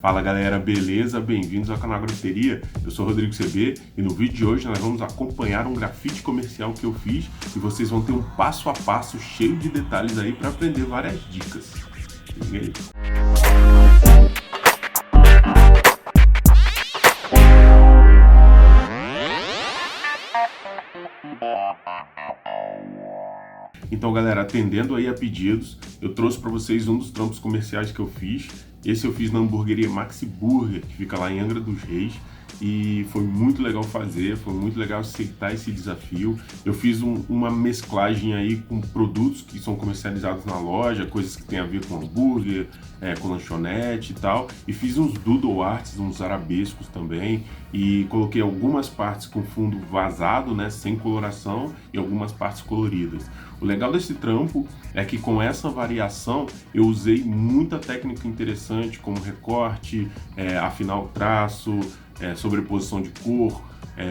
Fala galera, beleza? Bem-vindos ao canal Grafiteria. Eu sou Rodrigo CB e no vídeo de hoje nós vamos acompanhar um grafite comercial que eu fiz e vocês vão ter um passo a passo cheio de detalhes aí para aprender várias dicas. Liga aí. Então galera, atendendo aí a pedidos, eu trouxe para vocês um dos trampos comerciais que eu fiz. Esse eu fiz na hamburgueria Maxi Burger, que fica lá em Angra dos Reis, e foi muito legal fazer, foi muito legal aceitar esse desafio. Eu fiz uma mesclagem aí com produtos que são comercializados na loja, coisas que tem a ver com hambúrguer, com lanchonete e tal, e fiz uns doodle arts, uns arabescos também, e coloquei algumas partes com fundo vazado, né, sem coloração, e algumas partes coloridas. O legal desse trampo é que com essa variação eu usei muita técnica interessante, como recorte, afinar o traço, sobreposição de cor,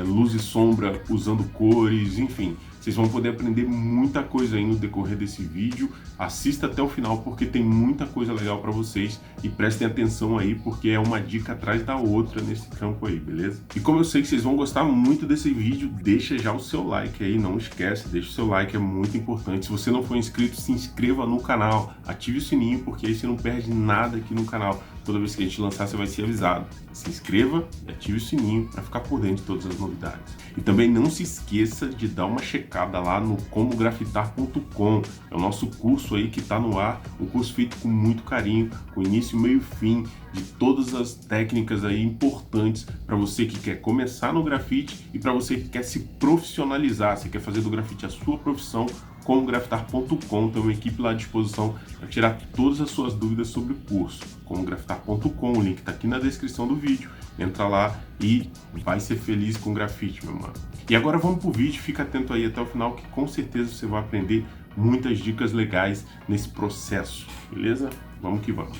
luz e sombra usando cores, enfim. Vocês vão poder aprender muita coisa aí no decorrer desse vídeo. Assista até o final porque tem muita coisa legal para vocês e prestem atenção aí porque é uma dica atrás da outra nesse trampo aí, beleza? E como eu sei que vocês vão gostar muito desse vídeo, deixa já o seu like aí, não esquece, deixa o seu like, é muito importante. Se você não for inscrito, se inscreva no canal, ative o sininho porque aí você não perde nada aqui no canal. Toda vez que a gente lançar, você vai ser avisado. Se inscreva e ative o sininho para ficar por dentro de todas as novidades. E também não se esqueça de dar uma checada lá no comografitar.com. É o nosso curso aí que está no ar, um curso feito com muito carinho, com início, meio e fim, de todas as técnicas aí importantes para você que quer começar no grafite e para você que quer se profissionalizar, você quer fazer do grafite a sua profissão. Comografitar.com tem uma equipe lá à disposição para tirar todas as suas dúvidas sobre o curso. Comografitar.com, o link está aqui na descrição do vídeo. Entra lá e vai ser feliz com grafite, meu mano. E agora vamos pro vídeo, fica atento aí até o final que com certeza você vai aprender muitas dicas legais nesse processo, beleza? Vamos que vamos.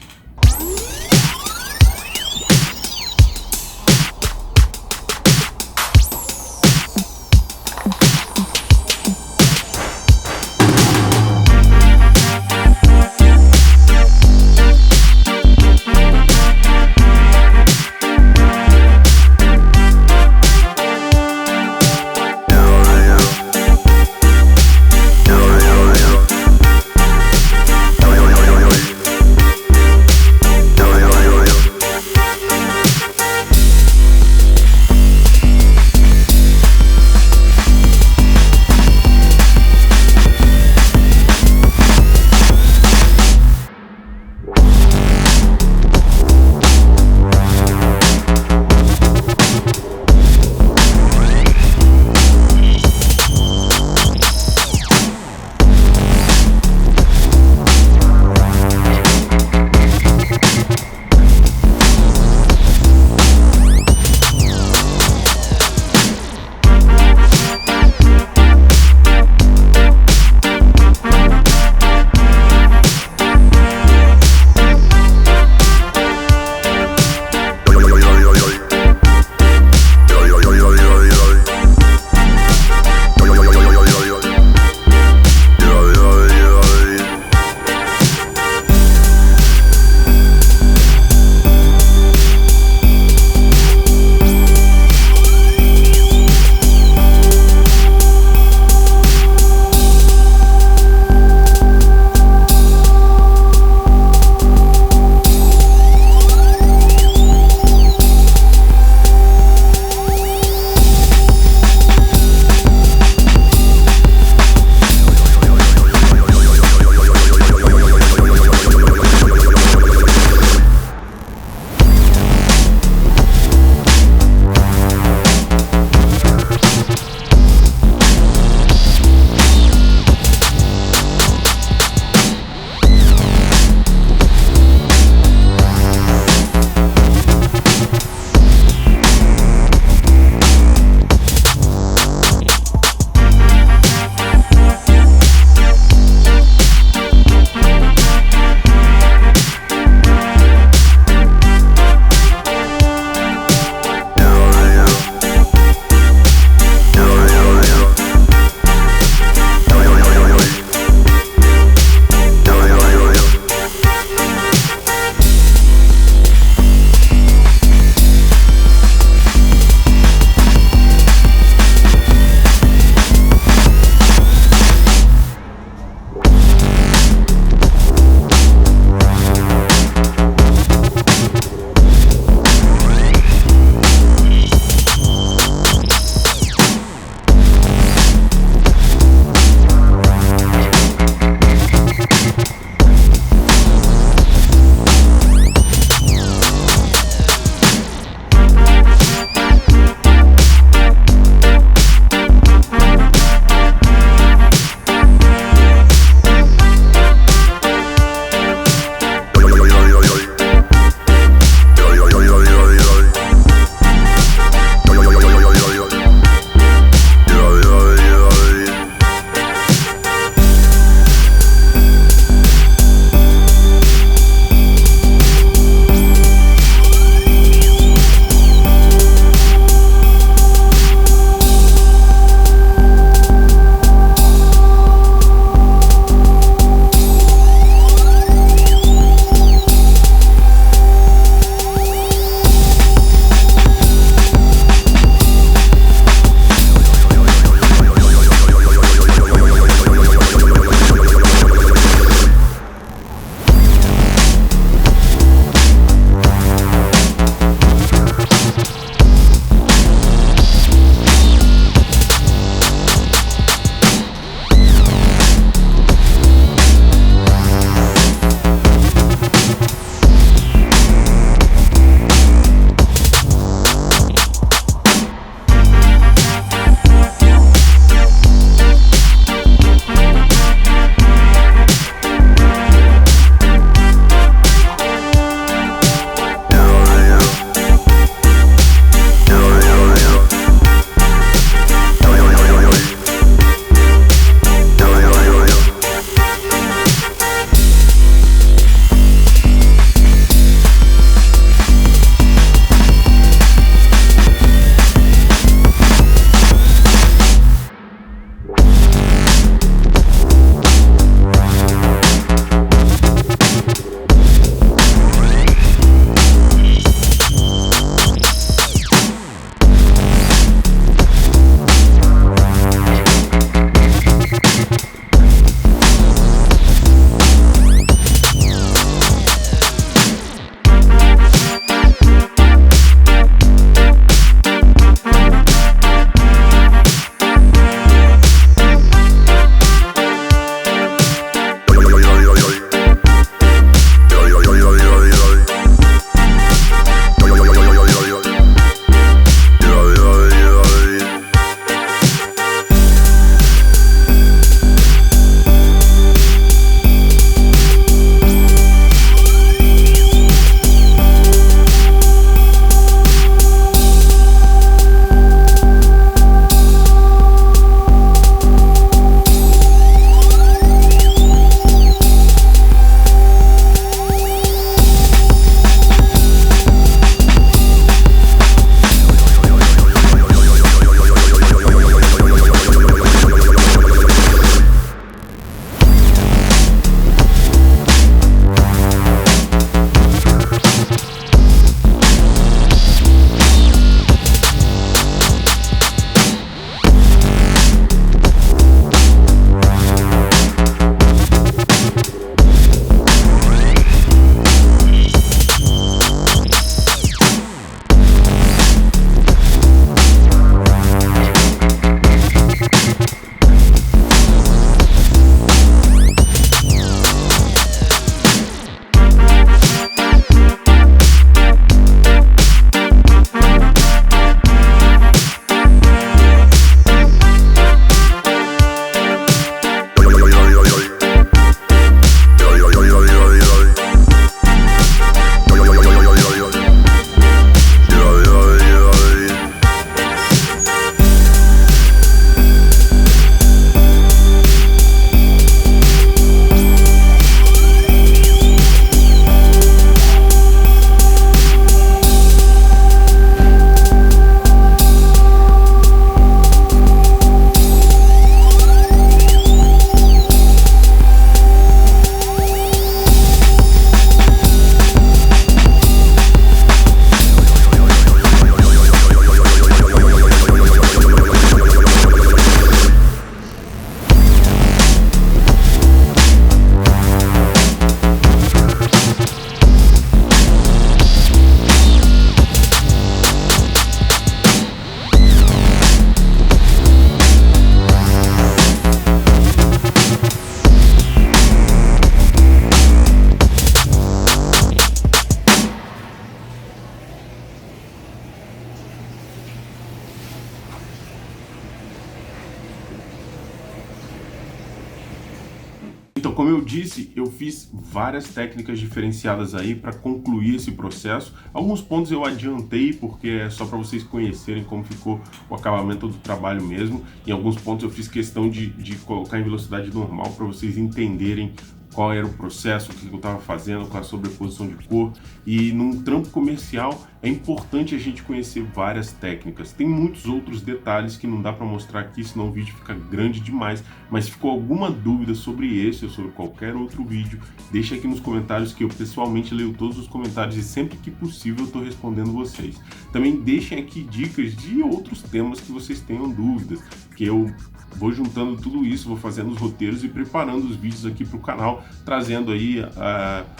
Então, como eu disse, eu fiz várias técnicas diferenciadas aí para concluir esse processo. Alguns pontos eu adiantei porque é só para vocês conhecerem como ficou o acabamento do trabalho mesmo. Em alguns pontos eu fiz questão de colocar em velocidade normal para vocês entenderem qual era o processo, o que eu estava fazendo com a sobreposição de cor. E num trampo comercial é importante a gente conhecer várias técnicas. Tem muitos outros detalhes que não dá para mostrar aqui, senão o vídeo fica grande demais. Mas se ficou alguma dúvida sobre esse ou sobre qualquer outro vídeo, deixa aqui nos comentários que eu pessoalmente leio todos os comentários e sempre que possível eu estou respondendo vocês. Também deixem aqui dicas de outros temas que vocês tenham dúvidas, que eu vou juntando tudo isso, vou fazendo os roteiros e preparando os vídeos aqui para o canal, trazendo aí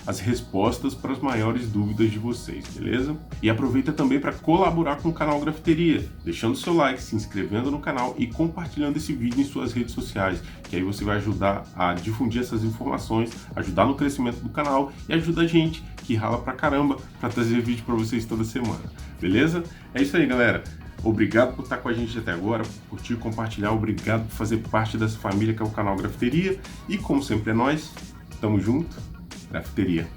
as respostas para as maiores dúvidas de vocês, beleza? E aproveita também para colaborar com o canal Grafiteria, deixando seu like, se inscrevendo no canal e compartilhando esse vídeo em suas redes sociais, que aí você vai ajudar a difundir essas informações, ajudar no crescimento do canal e ajuda a gente que rala pra caramba para trazer vídeo para vocês toda semana, beleza? É isso aí, galera. Obrigado por estar com a gente até agora, por curtir, compartilhar, obrigado por fazer parte dessa família que é o canal Grafiteria. E como sempre é nós, tamo junto, Grafiteria.